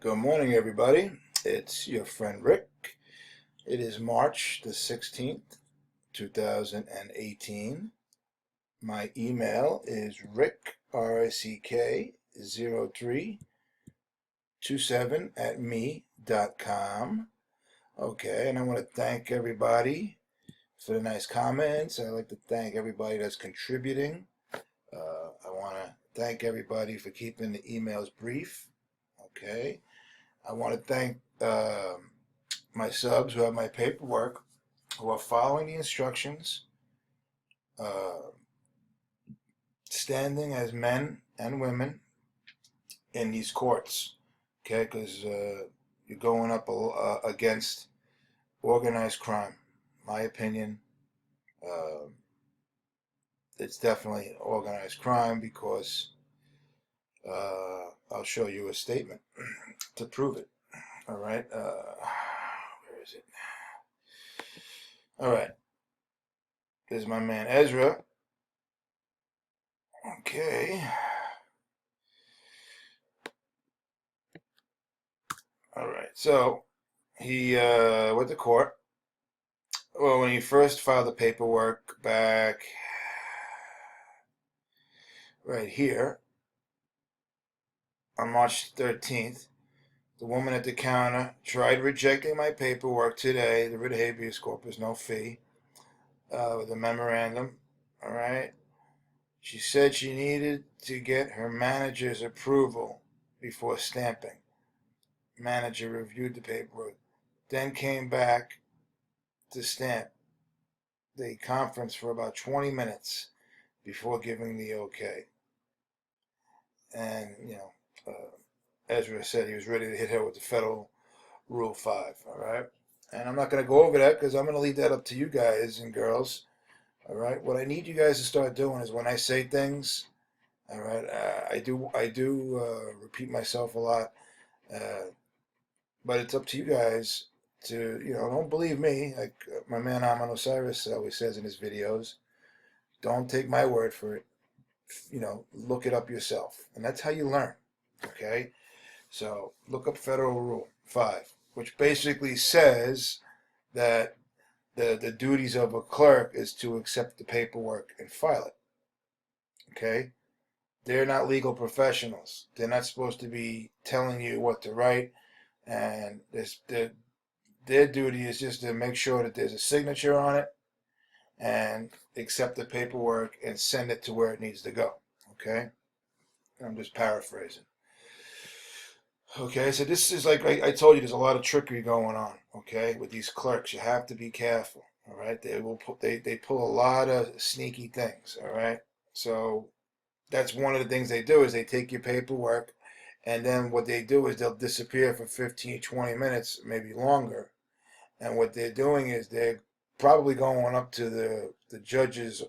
Good morning, everybody. It's your friend Rick. It is March the 16th, 2018. My email is rick, R-I-C-K, 0327 at me.com. Okay, and I want to thank everybody for the nice comments. I'd like to thank everybody that's contributing. I want to thank everybody for keeping the emails brief. Okay. I want to thank my subs who have my paperwork, who are following the instructions, uh, standing as men and women in these courts, okay, because you're going up against organized crime. My opinion, uh, it's definitely organized crime because I'll show you a statement to prove it. All right, where is it? All right, there's my man Ezra. Okay. All right. So he went to court. Well, when he first filed the paperwork back right here on March 13th, the woman at the counter tried rejecting my paperwork today, the writ of habeas corpus, no fee, with a memorandum. All right. She said she needed to get her manager's approval before stamping. Manager reviewed the paperwork, then came back to stamp. They conferenced for about 20 minutes before giving the okay. And, Ezra said he was ready to hit her with the federal Rule 5, all right? And I'm not going to go over that because I'm going to leave that up to you guys and girls, all right? What I need you guys to start doing is when I say things, all right, I do repeat myself a lot, but it's up to you guys to, don't believe me. Like my man Amon Osiris always says in his videos, don't take my word for it. Look it up yourself. And that's how you learn, okay? So look up Federal Rule 5, which basically says that the duties of a clerk is to accept the paperwork and file it, okay? They're not legal professionals. They're not supposed to be telling you what to write, and their duty is just to make sure that there's a signature on it and accept the paperwork and send it to where it needs to go, okay? I'm just paraphrasing. Okay, so this is like I told you, there's a lot of trickery going on. Okay, with these clerks, you have to be careful. All right, they pull a lot of sneaky things. All right, so that's one of the things they do is they take your paperwork, and then what they do is they'll disappear for 15, 20 minutes, maybe longer. And what they're doing is they're probably going up to the judge's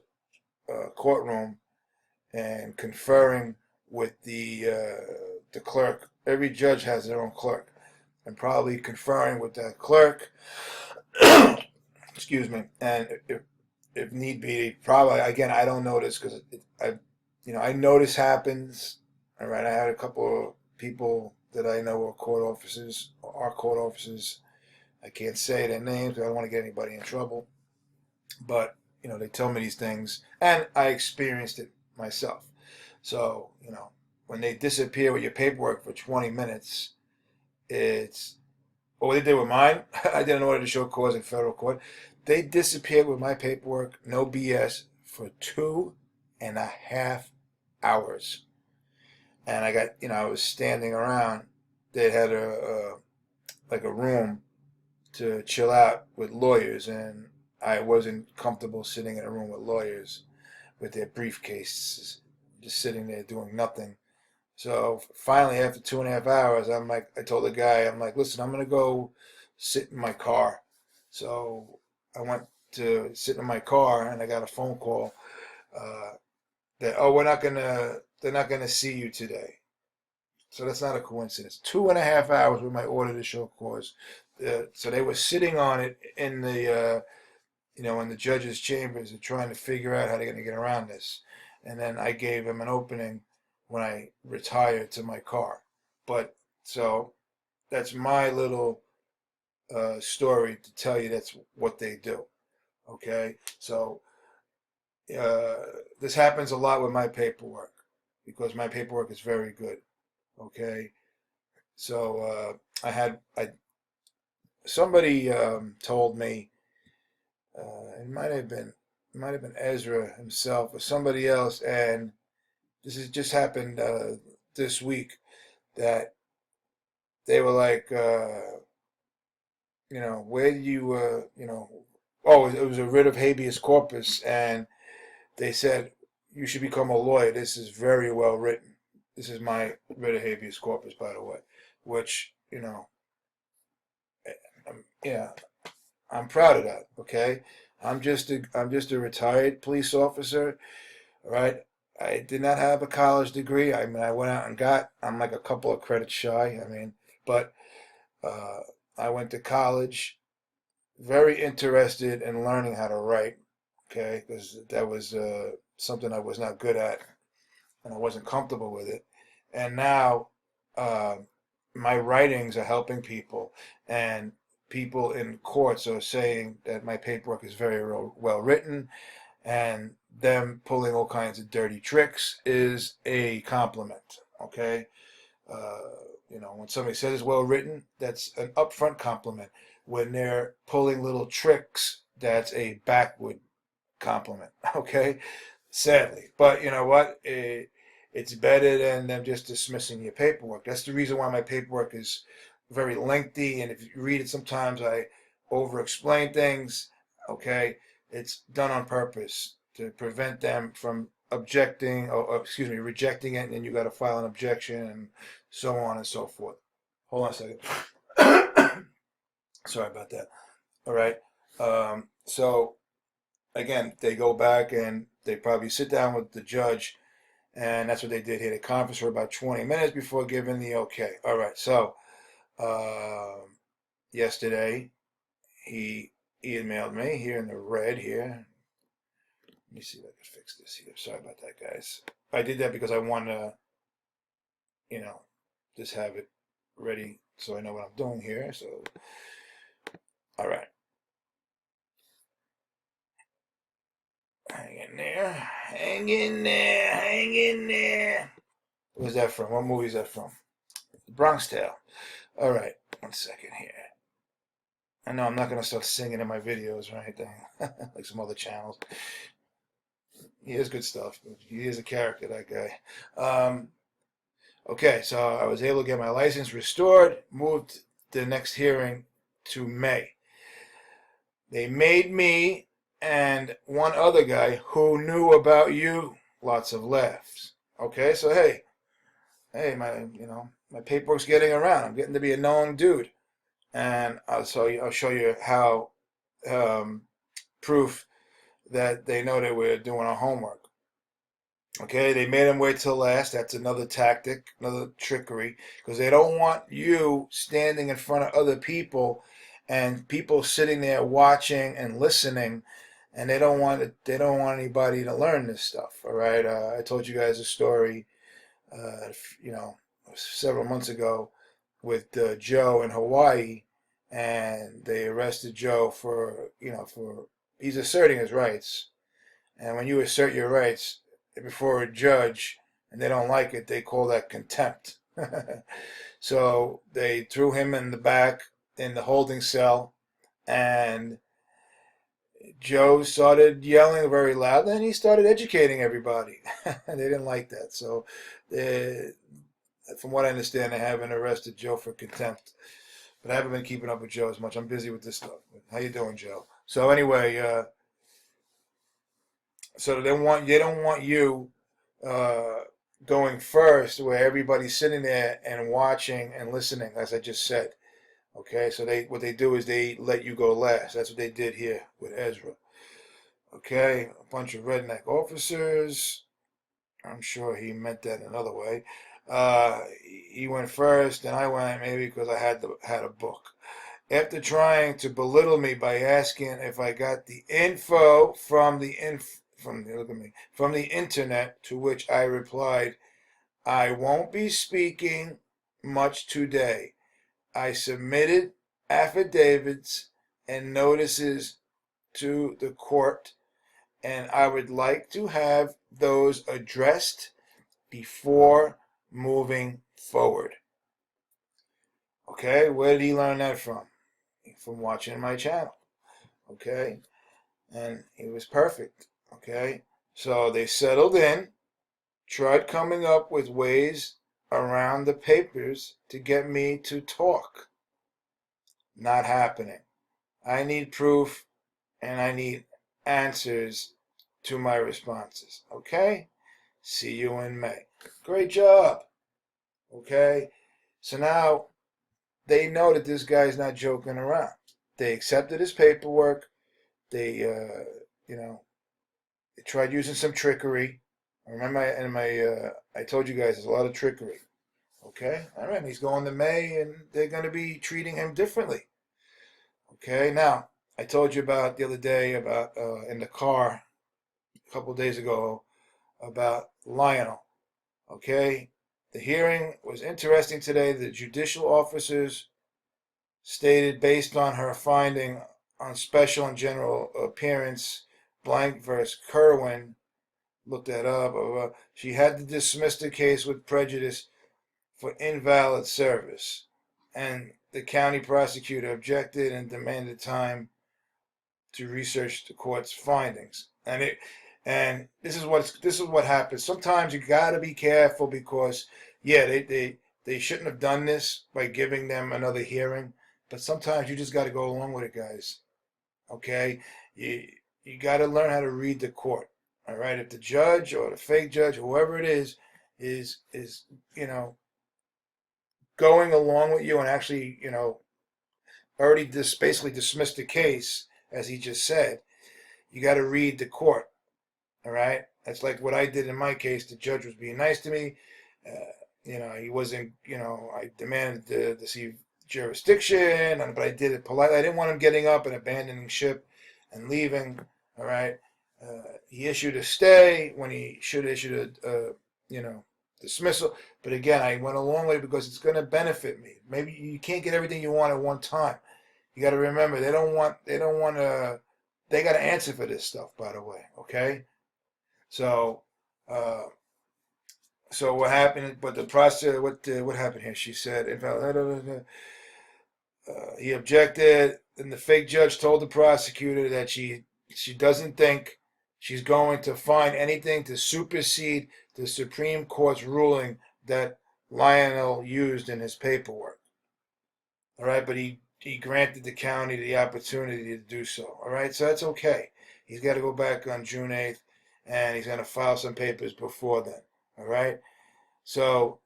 courtroom and conferring with the clerk. Every judge has their own clerk, and probably conferring with that clerk. Excuse me. And if need be, probably again I don't know this because I know this happens. All right, I had a couple of people that I know are court officers. I can't say their names because I don't want to get anybody in trouble. But they tell me these things, and I experienced it myself. So, when they disappear with your paperwork for 20 minutes, it's what they did with mine. I did an order to show cause in federal court. They disappeared with my paperwork, no BS, for 2.5 hours. And I got, I was standing around. They had like a room to chill out with lawyers, and I wasn't comfortable sitting in a room with lawyers with their briefcases, just sitting there doing nothing. So finally, after 2.5 hours, I told the guy, I'm like, listen, I'm gonna go sit in my car. So I went to sit in my car, and I got a phone call that they're not gonna see you today. So that's not a coincidence. 2.5 hours with my order to show cause. So they were sitting on it in in the judge's chambers and trying to figure out how they're going to get around this. And then I gave him an opening when I retired to my car. But so that's my little story to tell you that's what they do. Okay, so uh, this happens a lot with my paperwork because my paperwork is very good. Okay, so I somebody told me it might have been Ezra himself or somebody else, and this has just happened this week that they were like, where do you, oh, it was a writ of habeas corpus, and they said you should become a lawyer. This is very well written. This is my writ of habeas corpus, by the way, which yeah, I'm proud of that. Okay, I'm just a retired police officer. All right. I did not have a college degree. I mean, I went out and I'm like a couple of credits shy. I mean, but uh, I went to college, very interested in learning how to write, okay, because that was something I was not good at and I wasn't comfortable with it. And now uh, my writings are helping people, and people in courts are saying that my paperwork is very well written, and them pulling all kinds of dirty tricks is a compliment, okay? Uh, when somebody says it's well written, that's an upfront compliment. When they're pulling little tricks, that's a backward compliment, okay? Sadly. But you know what? It's better than them just dismissing your paperwork. That's the reason why my paperwork is very lengthy, and if you read it, sometimes I over explain things, okay? It's done on purpose to prevent them from objecting, or excuse me, rejecting it, and then you got to file an objection, and so on and so forth. Hold on a second. Sorry about that. All right. So again, they go back and they probably sit down with the judge, and that's what they did here. They conference for about 20 minutes before giving the okay. All right. So yesterday he emailed me here in the red here. Let me see if I can fix this here. Sorry about that, guys. I did that because I want to, you know, just have it ready so I know what I'm doing here. So, all right. Hang in there. Hang in there. Hang in there. Where's that from? What movie is that from? Bronx Tale. All right. 1 second here. I know I'm not going to start singing in my videos or anything like some other channels. He has good stuff. He is a character, that guy. Okay, so I was able to get my license restored, moved the next hearing to May. They made me and one other guy who knew about you lots of laughs. Okay, so hey, my paperwork's getting around. I'm getting to be a known dude, and I'll show you how proof that they know that we're doing our homework. Okay, they made him wait till last. That's another tactic, another trickery, because they don't want you standing in front of other people and people sitting there watching and listening, and they don't want anybody to learn this stuff. All right, I told you guys a story, uh, you know, several months ago with Joe in Hawaii, and they arrested Joe for he's asserting his rights, and when you assert your rights before a judge and they don't like it, they call that contempt. So they threw him in the back in the holding cell, and Joe started yelling very loud, and he started educating everybody. They didn't like that. So, they, from what I understand, they haven't arrested Joe for contempt. But I haven't been keeping up with Joe as much. I'm busy with this stuff. How you doing, Joe? So anyway, so they don't want you uh, going first, where everybody's sitting there and watching and listening, as I just said. Okay, so what they do is they let you go last. That's what they did here with Ezra. Okay, a bunch of redneck officers. I'm sure he meant that another way. Uh, he went first, and I went maybe because I had a book. After trying to belittle me by asking if I got the info from look at me, from the internet, to which I replied, I won't be speaking much today. I submitted affidavits and notices to the court, and I would like to have those addressed before moving forward. Okay, where did he learn that from? From watching my channel. Okay, and he was perfect. Okay, so they settled in, tried coming up with ways around the papers to get me to talk. Not happening. I need proof and I need answers to my responses. Okay? See you in May. Great job. Okay? So now they know that this guy's not joking around. They accepted his paperwork. They, they tried using some trickery. I remember I told you guys there's a lot of trickery. Okay? All right, he's going to May and they're going to be treating him differently. Okay? Now, I told you about the other day about in the car a couple of days ago about Lionel. Okay? The hearing was interesting today. The judicial officers stated, based on her finding on special and general appearance, blank versus Kerwin, looked that up, she had to dismiss the case with prejudice for invalid service. And the county prosecutor objected and demanded time to research the court's findings. And this is what happens. Sometimes you got to be careful because they shouldn't have done this by giving them another hearing, but sometimes you just got to go along with it, guys. Okay? You got to learn how to read the court. All right? If the judge or the fake judge, whoever it is going along with you and actually, already basically dismissed the case, as he just said, you got to read the court. All right? That's like what I did in my case. The judge was being nice to me. He wasn't, I demanded to see jurisdiction, but I did it politely. I didn't want him getting up and abandoning ship and leaving. All right? He issued a stay when he should have issued a dismissal. But again, I went along with it because it's going to benefit me. Maybe you can't get everything you want at one time. You got to remember, they got to answer for this stuff, by the way. Okay? So what happened? But the process, what happened here? She said, he objected, and the fake judge told the prosecutor that she doesn't think she's going to find anything to supersede the Supreme Court's ruling that Lionel used in his paperwork. All right, but he granted the county the opportunity to do so. All right, so that's okay. He's got to go back on June 8th, and he's going to file some papers before then. All right, so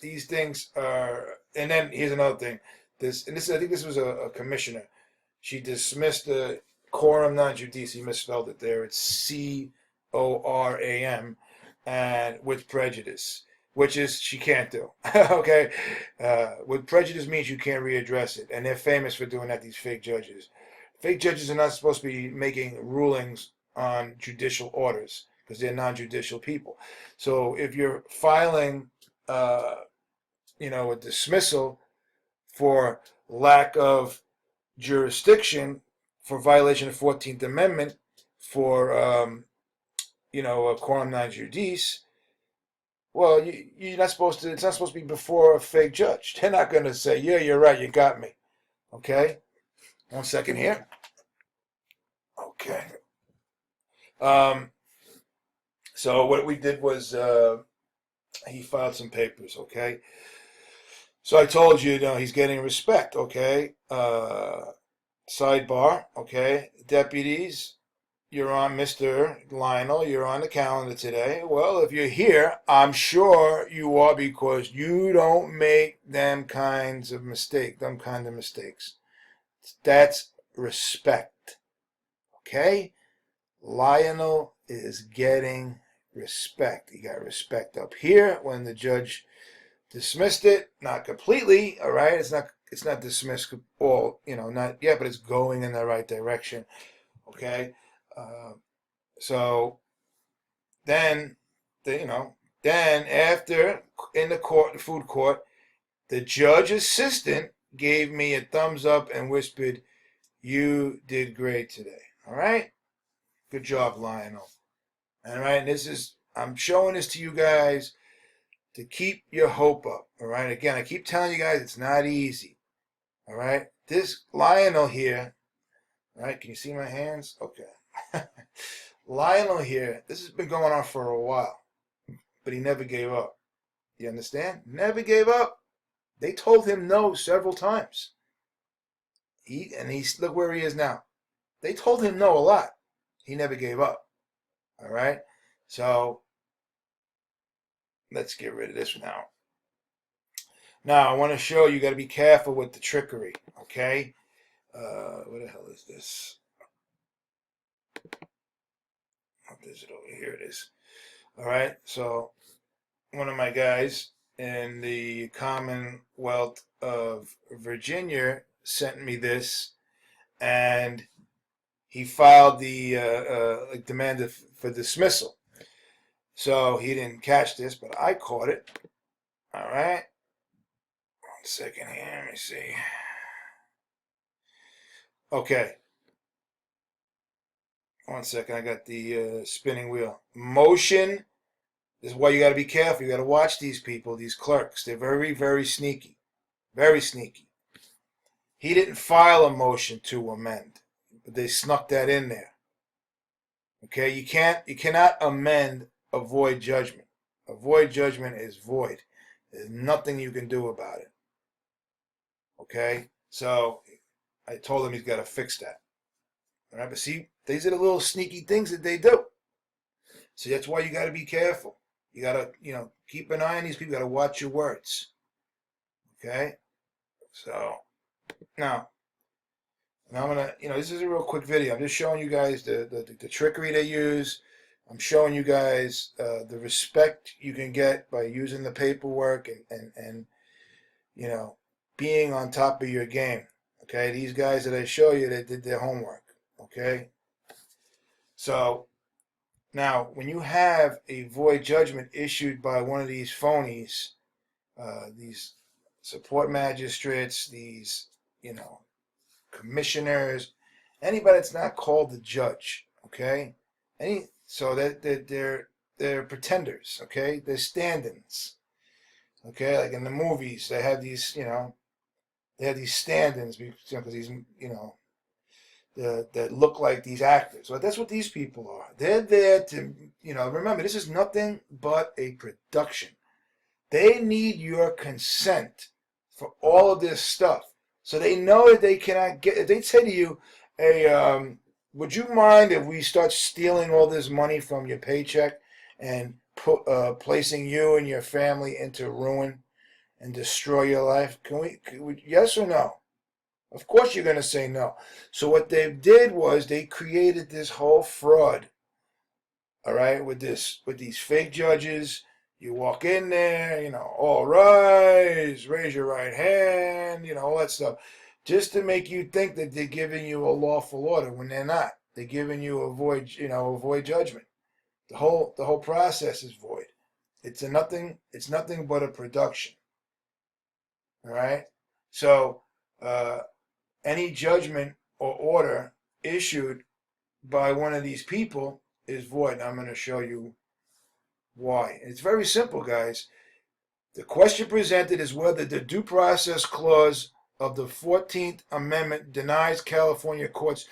these things are. And then here's another thing. I think this was a commissioner. She dismissed the coram non judice. He misspelled it there. It's CORAM, and with prejudice, which is she can't do. Okay, with prejudice means you can't readdress it, and they're famous for doing that. These fake judges. Fake judges are not supposed to be making rulings on judicial orders because they're non-judicial people. So if you're filing, a dismissal for lack of jurisdiction, for violation of 14th Amendment, for a quorum non judice, well, you're not supposed to. It's not supposed to be before a fake judge. They're not going to say, "Yeah, you're right. You got me." Okay. 1 second here. Okay. So what we did was he filed some papers. Okay. So I told you, he's getting respect. Okay. Sidebar. Okay. Deputies, you're on, Mr. Lionel, you're on the calendar today. Well, if you're here, I'm sure you are, because you don't make them kind of mistakes. That's respect. Okay? Lionel is getting respect. He got respect up here when the judge dismissed it. Not completely, all right? It's not dismissed all, not yet, but it's going in the right direction. Okay? So then, then after, in the food court, The judge assistant gave me a thumbs up and whispered, "You did great today." All right? Good job, Lionel. All right? And I'm showing this to you guys to keep your hope up. All right? Again, I keep telling you guys it's not easy. All right? This Lionel here, all right? Can you see my hands? Okay. Lionel here, this has been going on for a while, but he never gave up. You understand? Never gave up. They told him no several times. He's look where he is now. They told him no a lot. He never gave up. All right? So let's get rid of this now. Now I want to show you got to be careful with the trickery. Okay? What the hell is this? What is it over here? It is. All right. So one of my guys in the Commonwealth of Virginia sent me this, and he filed the demand for dismissal. So he didn't catch this, but I caught it. All right. 1 second here. Let me see. Okay. 1 second. I got the spinning wheel. Motion. This is why you got to be careful. You got to watch these people, these clerks. They're very, very sneaky. Very sneaky. He didn't file a motion to amend, but they snuck that in there. Okay, you cannot amend a void judgment. A void judgment is void. There's nothing you can do about it. Okay, so I told him he's got to fix that. All right, but see, these are the little sneaky things that they do. So that's why you got to be careful. You got to, keep an eye on these people. You got to watch your words. Okay, so now I'm gonna, this is a real quick video. I'm just showing you guys the trickery they use. I'm showing you guys the respect you can get by using the paperwork and being on top of your game. Okay, these guys that I show you, they did their homework. Okay, so now when you have a void judgment issued by one of these phonies, these support magistrates, these commissioners, anybody that's not called the judge, okay? So that they're pretenders, okay? They're stand-ins, okay? Like in the movies, they have these, they have these stand-ins because these, that look like these actors. Well, that's what these people are. They're there to, remember, this is nothing but a production. They need your consent for all of this stuff. So they know that they cannot get, if they say to you, hey, would you mind if we start stealing all this money from your paycheck and placing you and your family into ruin and destroy your life? Can we yes or no? Of course you're going to say no. So what they did was they created this whole fraud, all right, with these fake judges. You walk in there, all rise, raise your right hand, all that stuff, just to make you think that they're giving you a lawful order when they're not. They're giving you a void judgment. The whole process is void. It's nothing but a production. All right. So any judgment or order issued by one of these people is void. I'm going to show you why. It's very simple, guys. The question presented is whether the Due Process Clause of the 14th Amendment denies California courts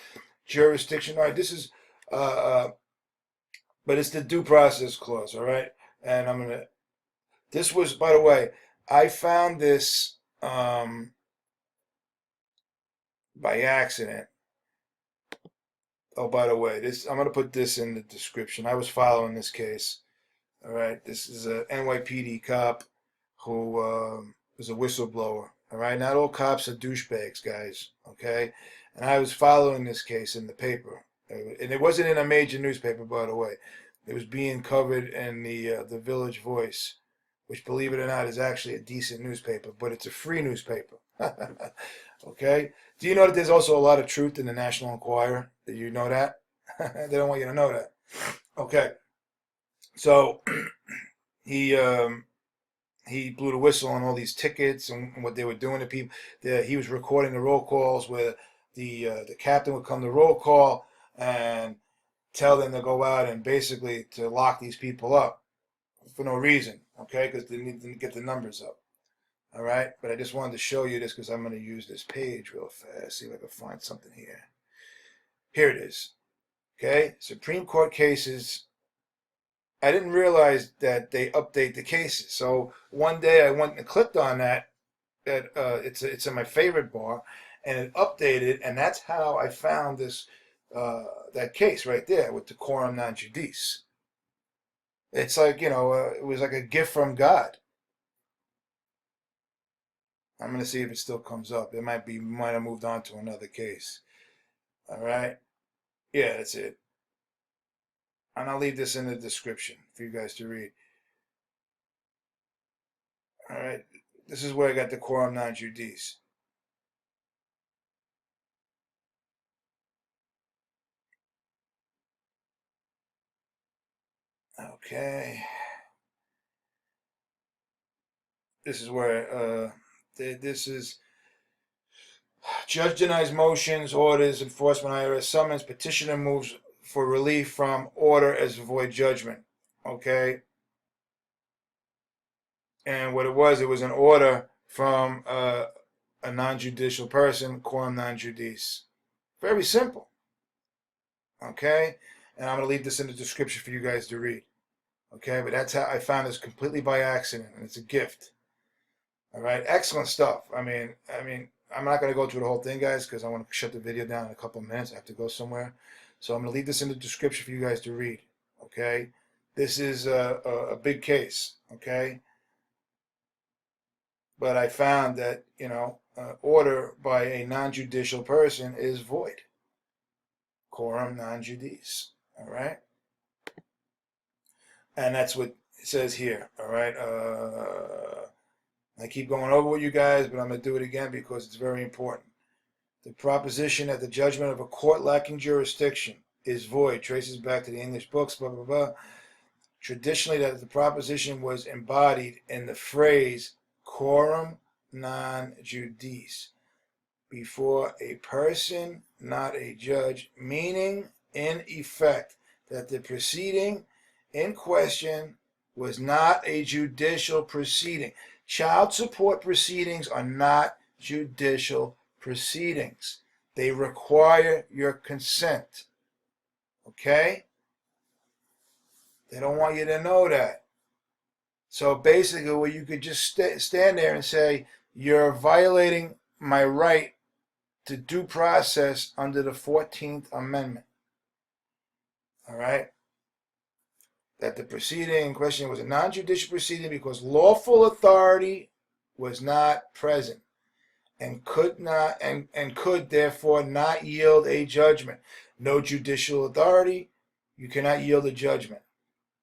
jurisdiction. All right, this is, but it's the Due Process Clause, all right? And this was, by the way, I found this by accident. Oh, by the way, I'm going to put this in the description. I was following this case. All right, this is a NYPD cop who was a whistleblower. All right, not all cops are douchebags, guys. Okay, and I was following this case in the paper, and it wasn't in a major newspaper, by the way. It was being covered in the Village Voice, which, believe it or not, is actually a decent newspaper, but it's a free newspaper. Okay, do you know that there's also a lot of truth in the National Enquirer? Did you know that? They don't want you to know that. Okay. So he he blew the whistle on all these tickets and what they were doing to people. He was recording the roll calls where the captain would come to roll call and tell them to go out and basically to lock these people up for no reason, okay? Because they need to get the numbers up, all right? But I just wanted to show you this because I'm going to use this page real fast. See if I can find something here. Here it is, okay? Supreme Court cases. I didn't realize that they update the cases. So one day I went and clicked on that. It's in my favorite bar, and it updated, and that's how I found this that case right there with the quorum non judice. It's like, it was like a gift from God. I'm gonna see if it still comes up. It might have moved on to another case. All right, yeah, that's it. And I'll leave this in the description for you guys to read. All right, this is where I got the quorum non judice. Okay. This is where this is judge denies motions, orders, enforcement, IRS summons, petitioner moves for relief from order as void judgment. Okay. And what it was an order from a non-judicial person, quorum non-judice. Very simple. Okay. And I'm going to leave this in the description for you guys to read. Okay. But that's how I found this completely by accident, and it's a gift. All right, excellent stuff. I mean, I'm not going to go through the whole thing, guys, because I want to shut the video down in a couple of minutes. I have to go somewhere. So I'm going to leave this in the description for you guys to read, okay? This is a big case, okay? But I found that, order by a non-judicial person is void. Quorum non-judice, all right? And that's what it says here, all right? I keep going over with you guys, but I'm going to do it again because it's very important. The proposition that the judgment of a court lacking jurisdiction is void traces back to the English books, blah, blah, blah. Traditionally, that the proposition was embodied in the phrase quorum non judice, before a person, not a judge, meaning, in effect, that the proceeding in question was not a judicial proceeding. Child support proceedings are not judicial proceedings. They require your consent. Okay? They don't want you to know that. So basically, well, you could just stand there and say, you're violating my right to due process under the 14th Amendment. All right? That the proceeding in question was a non-judicial proceeding because lawful authority was not present and could therefore not yield a judgment. No judicial authority, you cannot yield a judgment.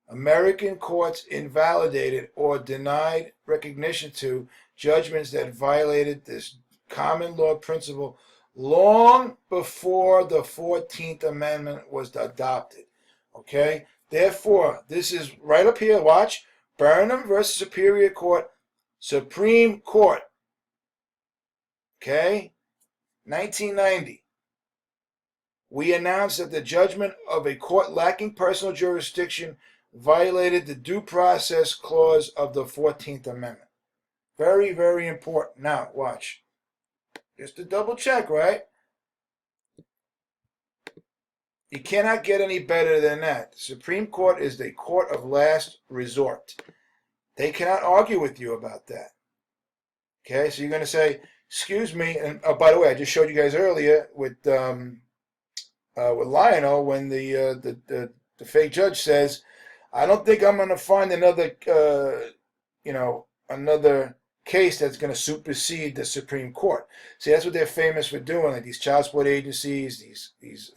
American courts invalidated or denied recognition to judgments that violated this common law principle long before the 14th Amendment was adopted. Okay? Therefore, this is right up here, watch, Burnham versus Superior Court, Supreme Court. Okay? 1990. We announced that the judgment of a court lacking personal jurisdiction violated the due process clause of the 14th Amendment. Very, very important. Now, watch. Just to double check, right? You cannot get any better than that. The Supreme Court is the court of last resort. They cannot argue with you about that. Okay, so you're going to say, excuse me, and by the way, I just showed you guys earlier with Lionel when the fake judge says, I don't think I'm going to find another, another case that's going to supersede the Supreme Court. See, that's what they're famous for doing, like these child support agencies, these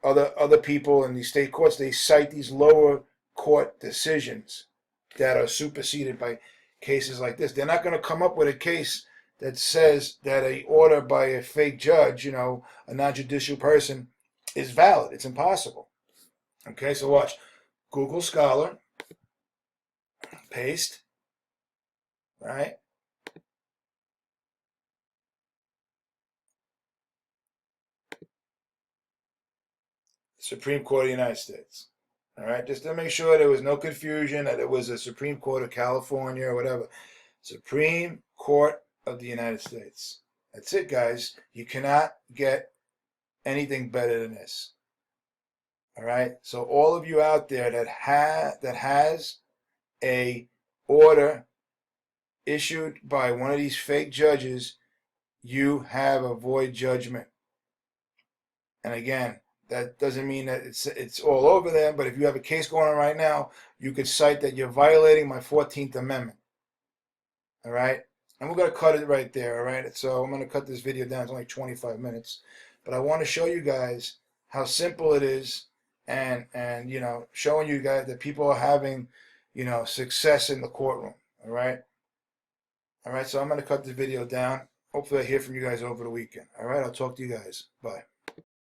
other people in these state courts, they cite these lower court decisions that are superseded by cases like this. They're not going to come up with a case that says that a order by a fake judge, a non-judicial person, is valid. It's impossible. Okay, so watch. Google Scholar, paste, right? Supreme Court of the United States. All right, just to make sure there was no confusion that it was the Supreme Court of California or whatever. Supreme Court of the United States. That's it, guys. You cannot get anything better than this. All right. So all of you out there that has a order issued by one of these fake judges, you have a void judgment. And again, that doesn't mean that it's all over there, but if you have a case going on right now, you could cite that you're violating my 14th Amendment. All right? And we're going to cut it right there, all right? So I'm going to cut this video down to only 25 minutes. But I want to show you guys how simple it is and you know, showing you guys that people are having, you know, success in the courtroom, all right? All right, so I'm going to cut the video down. Hopefully I hear from you guys over the weekend. All right, I'll talk to you guys. Bye.